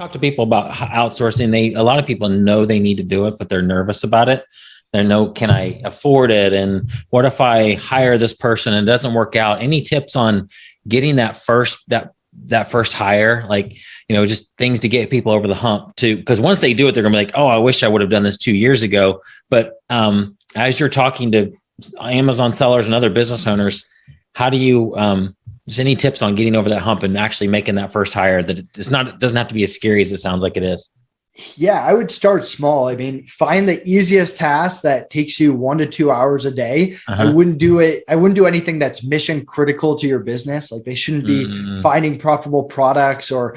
talk to people about outsourcing, a lot of people know they need to do it, but they're nervous about it. They know, can I afford it? And what if I hire this person and it doesn't work out? Any tips on getting that first hire? Like, just things to get people over the hump because once they do it, they're gonna be like, oh, I wish I would have done this 2 years ago. But as you're talking to Amazon sellers and other business owners, how do you, just any tips on getting over that hump and actually making that first hire that it doesn't have to be as scary as it sounds like it is? Yeah, I would start small. I mean, find the easiest task that takes you 1 to 2 hours a day. I wouldn't do it. I wouldn't do anything that's mission critical to your business. Like they shouldn't be finding profitable products or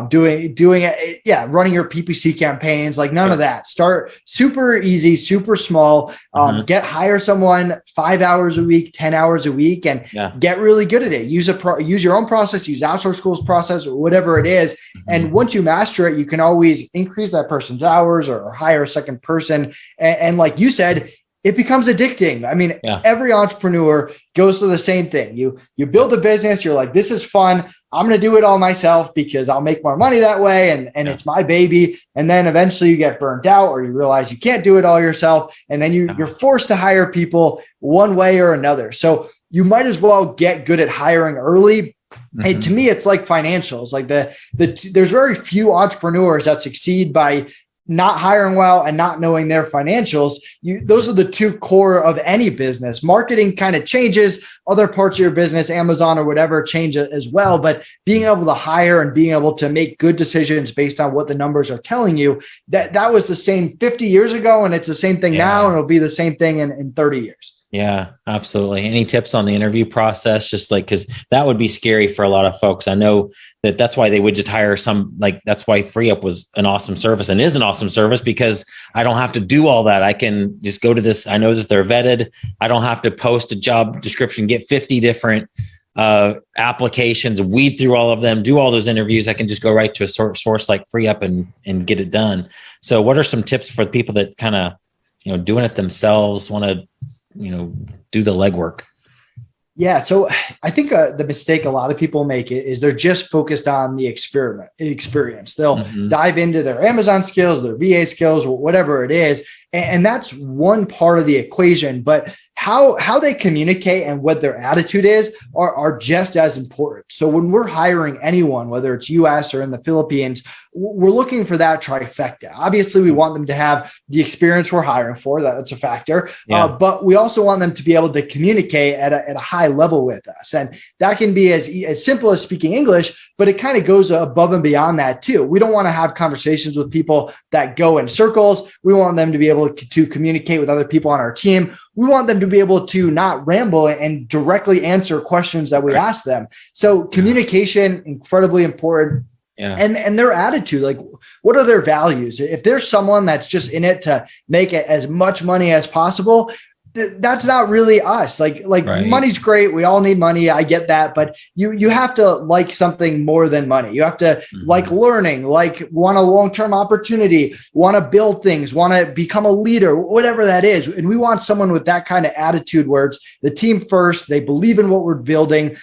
doing it. Yeah, running your PPC campaigns. Like none of that. Start super easy, super small. Hire someone 5 hours a week, 10 hours a week, and get really good at it. Use your own process. Use Outsource School's process or whatever it is. And once you master it, you can always increase that person's hours or hire a second person. And like you said, it becomes addicting. I mean, every entrepreneur goes through the same thing. You build a business, you're like, this is fun. I'm going to do it all myself because I'll make more money that way. And it's my baby. And then eventually you get burnt out or you realize you can't do it all yourself. And then you're forced to hire people one way or another. So you might as well get good at hiring early. And to me, it's like financials. Like there's very few entrepreneurs that succeed by not hiring well and not knowing their financials. Those are the two core of any business. Marketing kind of changes. Other parts of your business, Amazon or whatever, change as well. But being able to hire and being able to make good decisions based on what the numbers are telling you, that was the same 50 years ago. And it's the same thing now. And it'll be the same thing in 30 years. Yeah, absolutely. Any tips on the interview process? Just like, because that would be scary for a lot of folks. I know that's why they would just hire that's why FreeUp was an awesome service and is an awesome service, because I don't have to do all that. I can just go to this. I know that they're vetted. I don't have to post a job description, get 50 different applications, weed through all of them, do all those interviews. I can just go right to a source like FreeUp and get it done. So what are some tips for people that kind of, doing it themselves, want to, do the legwork? Yeah. So I think the mistake a lot of people make is they're just focused on the experience. They'll dive into their Amazon skills, their VA skills, whatever it is. And that's one part of the equation, but how they communicate and what their attitude is are just as important. So when we're hiring anyone, whether it's US or in the Philippines, we're looking for that trifecta. Obviously, we want them to have the experience we're hiring for. That's a factor. But we also want them to be able to communicate at a high level with us. And that can be as simple as speaking English, but it kind of goes above and beyond that too. We don't want to have conversations with people that go in circles. We want them to be able to communicate with other people on our team. We want them to be able to not ramble and directly answer questions that we ask them. So communication, incredibly important. And their attitude, like what are their values? If there's someone that's just in it to make it as much money as possible, that's not really us. Like money's great. We all need money. I get that. But you have to like something more than money. You have to like learning, like want a long-term opportunity, want to build things, want to become a leader, whatever that is. And we want someone with that kind of attitude where it's the team first. They believe in what we're building.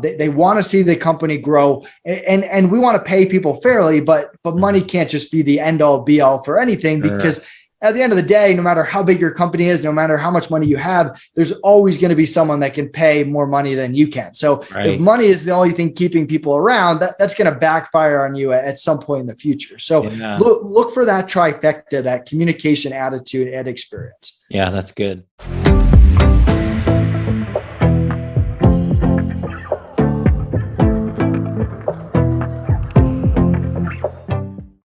They want to see the company grow, and we want to pay people fairly, but money can't just be the end all be all for anything, because at the end of the day, no matter how big your company is, no matter how much money you have, there's always going to be someone that can pay more money than you can. So if money is the only thing keeping people around, that's going to backfire on you at some point in the future. So look for that trifecta, that communication, attitude, and experience. Yeah, that's good.